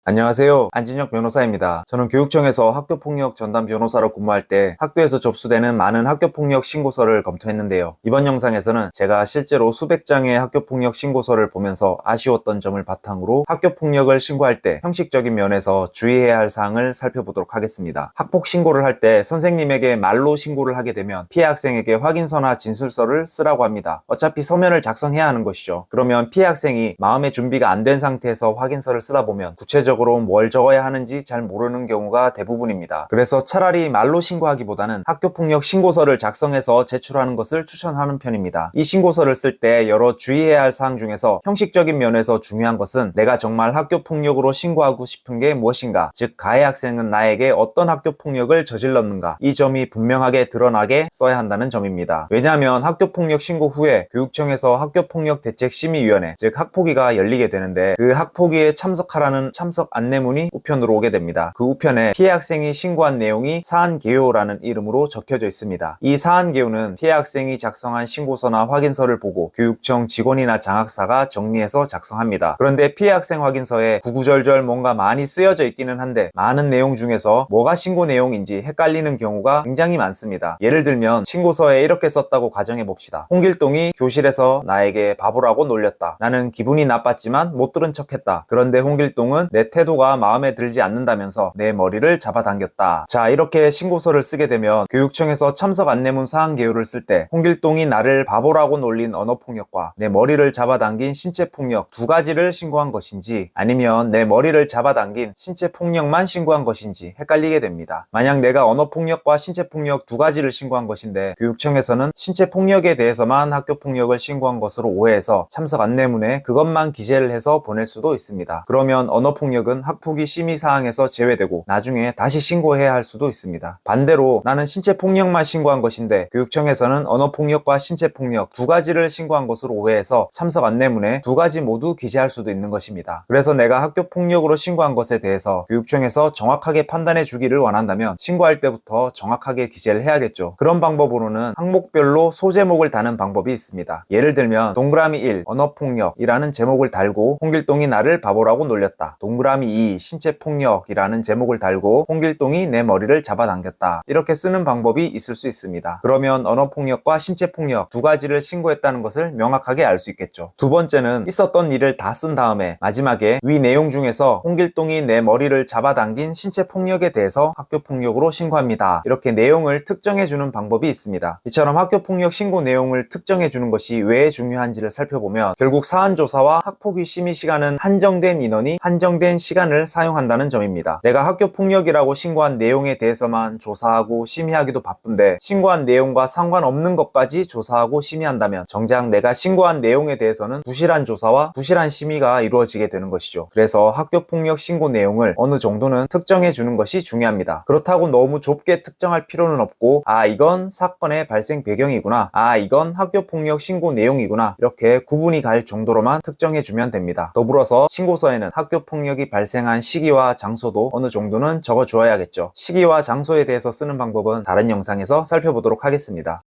안녕하세요. 안진혁 변호사입니다. 저는 교육청에서 학교폭력 전담 변호사로 근무할 때 학교에서 접수되는 많은 학교폭력 신고서를 검토했는데요. 이번 영상에서는 제가 실제로 수백 장의 학교폭력 신고서를 보면서 아쉬웠던 점을 바탕으로 학교폭력을 신고할 때 형식적인 면에서 주의해야 할 사항을 살펴보도록 하겠습니다. 학폭 신고를 할 때 선생님에게 말로 신고를 하게 되면 피해 학생에게 확인서나 진술서를 쓰라고 합니다. 어차피 서면을 작성해야 하는 것이죠. 그러면 피해 학생이 마음의 준비가 안 된 상태에서 확인서를 쓰다 보면 구체적으로 뭘 적어야 하는지 잘 모르는 경우가 대부분입니다. 그래서 차라리 말로 신고하기보다는 학교폭력 신고서를 작성해서 제출하는 것을 추천하는 편입니다. 이 신고서를 쓸 때 여러 주의해야 할 사항 중에서 형식적인 면에서 중요한 것은 내가 정말 학교폭력으로 신고하고 싶은 게 무엇인가, 즉 가해 학생은 나에게 어떤 학교폭력을 저질렀는가, 이 점이 분명하게 드러나게 써야 한다는 점입니다. 왜냐하면 학교폭력 신고 후에 교육청에서 학교폭력대책심의위원회, 즉 학폭위가 열리게 되는데 그 학폭위에 참석하라는 참석 안내문이 우편으로 오게 됩니다. 그 우편에 피해 학생이 신고한 내용이 사안개요라는 이름으로 적혀져 있습니다. 이 사안개요는 피해 학생이 작성한 신고서나 확인서를 보고 교육청 직원이나 장학사가 정리해서 작성합니다. 그런데 피해 학생 확인서에 구구절절 뭔가 많이 쓰여져 있기는 한데 많은 내용 중에서 뭐가 신고 내용인지 헷갈리는 경우가 굉장히 많습니다. 예를 들면 신고서에 이렇게 썼다고 가정해 봅시다. 홍길동이 교실에서 나에게 바보라고 놀렸다. 나는 기분이 나빴지만 못 들은 척했다. 그런데 홍길동은 내 태도가 마음에 들지 않는다면서 내 머리를 잡아당겼다. 자, 이렇게 신고서를 쓰게 되면 교육청에서 참석 안내문 사항 개요를 쓸 때 홍길동이 나를 바보라고 놀린 언어폭력과 내 머리를 잡아당긴 신체폭력 두 가지를 신고한 것인지, 아니면 내 머리를 잡아당긴 신체폭력만 신고한 것인지 헷갈리게 됩니다. 만약 내가 언어폭력과 신체폭력 두 가지를 신고한 것인데 교육청에서는 신체폭력에 대해서만 학교폭력을 신고한 것으로 오해해서 참석 안내문에 그것만 기재를 해서 보낼 수도 있습니다. 그러면 언어폭력은 학폭위 심의사항에서 제외되고 나중에 다시 신고해야 할 수도 있습니다. 반대로 나는 신체폭력만 신고한 것인데 교육청에서는 언어폭력과 신체폭력 두 가지를 신고한 것으로 오해해서 참석 안내문에 두 가지 모두 기재할 수도 있는 것입니다. 그래서 내가 학교폭력으로 신고한 것에 대해서 교육청에서 정확하게 판단해 주기를 원한다면 신고할 때부터 정확하게 기재를 해야겠죠. 그런 방법으로는 항목별로 소제목을 다는 방법이 있습니다. 예를 들면 동그라미 1 언어폭력이라는 제목을 달고 홍길동이 나를 바보라고 놀렸다. 동그라미 2 신체폭력이라는 제목을 달고 홍길동이 내 머리를 잡아당겼다. 이렇게 쓰는 방법이 있을 수 있습니다. 그러면 언어폭력과 신체폭력 두 가지를 신고했다는 것을 명확하게 알 수 있겠죠. 두 번째는 있었던 일을 다 쓴 다음에 마지막에 위 내용 중에서 홍길동이 내 머리를 잡아당긴 신체폭력에 대해서 학교폭력으로 신고합니다. 이렇게 내용을 특정해 주는 방법이 있습니다. 이처럼 학교폭력 신고 내용을 특정해 주는 것이 왜 중요한지를 살펴보면 결국 사안조사와 학폭위 심의 시간은 한정된 인원이 한정된 시간을 사용한다는 점입니다. 내가 학교폭력이라고 신고한 내용에 대해서만 조사하고 심의하기도 바쁜데 신고한 내용과 상관없는 것까지 조사하고 심의한다면 정작 내가 신고한 내용에 대해서는 부실한 조사와 부실한 심의가 이루어지게 되는 것이죠. 그래서 학교폭력 신고 내용을 어느 정도는 특정해 주는 것이 중요합니다. 그렇다고 너무 좁게 특정할 필요는 없고 이건 사건의 발생 배경이구나, 이건 학교폭력 신고 내용이구나, 이렇게 구분이 갈 정도로만 특정해 주면 됩니다. 더불어서 신고서에는 학교폭력이 발생한 시기와 장소도 어느 정도는 적어 주어야겠죠. 시기와 장소에 대해서 쓰는 방법은 다른 영상에서 살펴보도록 하겠습니다.